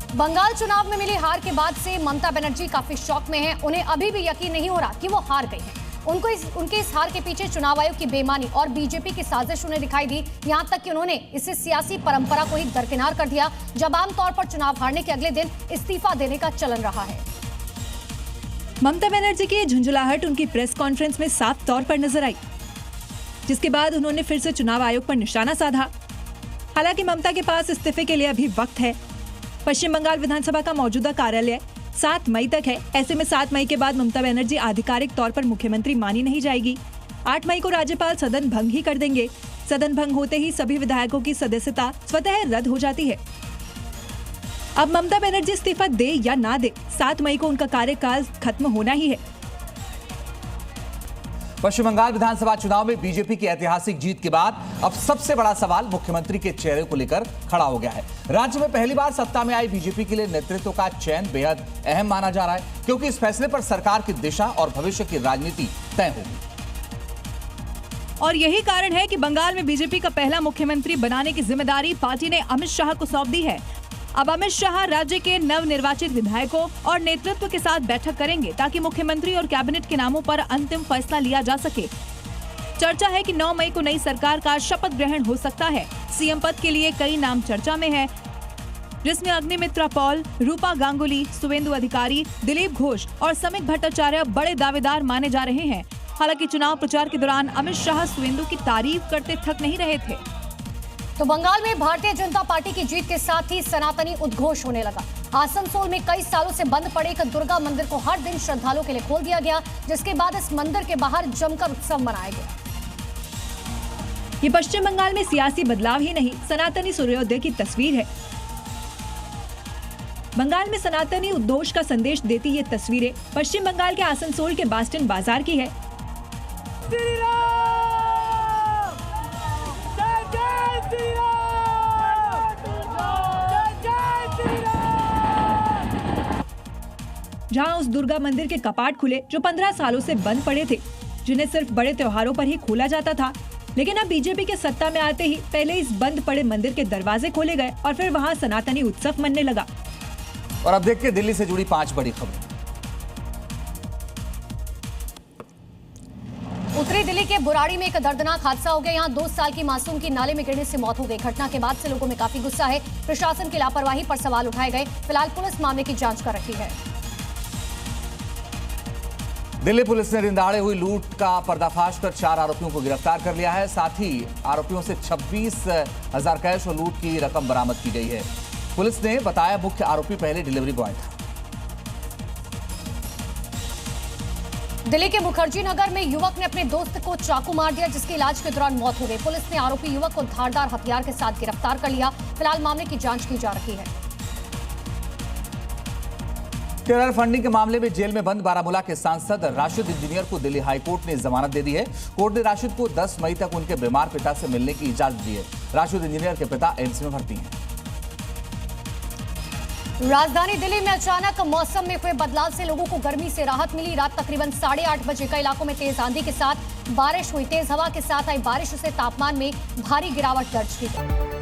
बंगाल चुनाव में मिली हार के बाद से ममता बनर्जी काफी शॉक में हैं। उन्हें अभी भी यकीन नहीं हो रहा कि वो हार गई हैं। उनके इस हार के पीछे चुनाव आयोग की बेईमानी और बीजेपी की साजिश उन्हें दिखाई दी। यहां तक कि उन्होंने इसे सियासी परंपरा को ही दरकिनार कर दिया, जब आमतौर पर चुनाव हारने के अगले दिन इस्तीफा देने का चलन रहा है। ममता बनर्जी की झुंझुलाहट उनकी प्रेस कॉन्फ्रेंस में साफ तौर पर नजर आई, जिसके बाद उन्होंने फिर से चुनाव आयोग पर निशाना साधा। हालांकि ममता के पास इस्तीफे के लिए अभी वक्त है। पश्चिम बंगाल विधानसभा का मौजूदा कार्यालय 7 मई तक है। ऐसे में 7 मई के बाद ममता बनर्जी आधिकारिक तौर पर मुख्यमंत्री मानी नहीं जाएगी। 8 मई को राज्यपाल सदन भंग ही कर देंगे। सदन भंग होते ही सभी विधायकों की सदस्यता स्वतः रद्द हो जाती है। अब ममता बनर्जी इस्तीफा दे या ना दे, 7 मई को उनका कार्यकाल खत्म होना ही है। पश्चिम बंगाल विधानसभा चुनाव में बीजेपी की ऐतिहासिक जीत के बाद अब सबसे बड़ा सवाल मुख्यमंत्री के चेहरे को लेकर खड़ा हो गया है। राज्य में पहली बार सत्ता में आई बीजेपी के लिए नेतृत्व का चयन बेहद अहम माना जा रहा है, क्योंकि इस फैसले पर सरकार की दिशा और भविष्य की राजनीति तय होगी। और यही कारण है कि बंगाल में बीजेपी का पहला मुख्यमंत्री बनाने की जिम्मेदारी पार्टी ने अमित शाह को सौंप दी है। अब अमित शाह राज्य के नवनिर्वाचित विधायकों और नेतृत्व के साथ बैठक करेंगे, ताकि मुख्यमंत्री और कैबिनेट के नामों पर अंतिम फैसला लिया जा सके। चर्चा है कि 9 मई को नई सरकार का शपथ ग्रहण हो सकता है। सीएम पद के लिए कई नाम चर्चा में है, जिसमें अग्निमित्रा पॉल, रूपा गांगुली, शुवेंदु अधिकारी, दिलीप घोष और समित भट्टाचार्य बड़े दावेदार माने जा रहे हैं। हालांकि चुनाव प्रचार के दौरान अमित शाह शुवेंदु की तारीफ करते थक नहीं रहे थे। तो बंगाल में भारतीय जनता पार्टी की जीत के साथ ही सनातनी उद्घोष होने लगा। आसनसोल में कई सालों से बंद पड़े एक दुर्गा मंदिर को हर दिन श्रद्धालुओं के लिए खोल दिया गया, जिसके बाद इस मंदिर के बाहर जमकर उत्सव मनाया गया। ये पश्चिम बंगाल में सियासी बदलाव ही नहीं, सनातनी सूर्योदय की तस्वीर है। बंगाल में सनातनी उद्घोष का संदेश देती ये तस्वीरें पश्चिम बंगाल के आसनसोल के बास्टन बाजार की है। जहां उस दुर्गा मंदिर के कपाट खुले जो 15 सालों से बंद पड़े थे, जिन्हें सिर्फ बड़े त्योहारों पर ही खोला जाता था। लेकिन अब बीजेपी के सत्ता में आते ही पहले इस बंद पड़े मंदिर के दरवाजे खोले गए और फिर वहां सनातनी उत्सव मनने लगा। और अब देखिए दिल्ली से जुड़ी 5 बड़ी खबरें। उत्तरी दिल्ली के बुराड़ी में एक दर्दनाक हादसा हो गया। यहाँ 2 साल की मासूम की नाले में गिरने से मौत हो गई। घटना के बाद से लोगों में काफी गुस्सा है। प्रशासन की लापरवाही पर सवाल उठाए गए। फिलहाल पुलिस मामले की जांच कर रही है। दिल्ली पुलिस ने दिन दहाड़े हुई लूट का पर्दाफाश कर 4 आरोपियों को गिरफ्तार कर लिया है। साथ ही आरोपियों से 26,000 कैश और लूट की रकम बरामद की गई है। पुलिस ने बताया मुख्य आरोपी पहले डिलीवरी बॉय था। दिल्ली के मुखर्जी नगर में युवक ने अपने दोस्त को चाकू मार दिया, जिसकी इलाज के दौरान मौत हो गई। पुलिस ने आरोपी युवक को धारदार हथियार के साथ गिरफ्तार कर लिया। फिलहाल मामले की जांच की जा रही है। टेरर फंडिंग के मामले में जेल में बंद बारामूला के सांसद राशिद इंजीनियर को दिल्ली हाईकोर्ट ने जमानत दे दी है। कोर्ट ने राशिद को 10 मई तक उनके बीमार पिता से मिलने की इजाजत दी है। राशिद इंजीनियर के पिता एम्स में भर्ती हैं। राजधानी दिल्ली में अचानक मौसम में हुए बदलाव से लोगों को गर्मी से राहत मिली। रात तकरीबन 8:30 बजे कई इलाकों में तेज आंधी के साथ बारिश हुई। तेज हवा के साथ आई बारिश से तापमान में भारी गिरावट दर्ज की गई।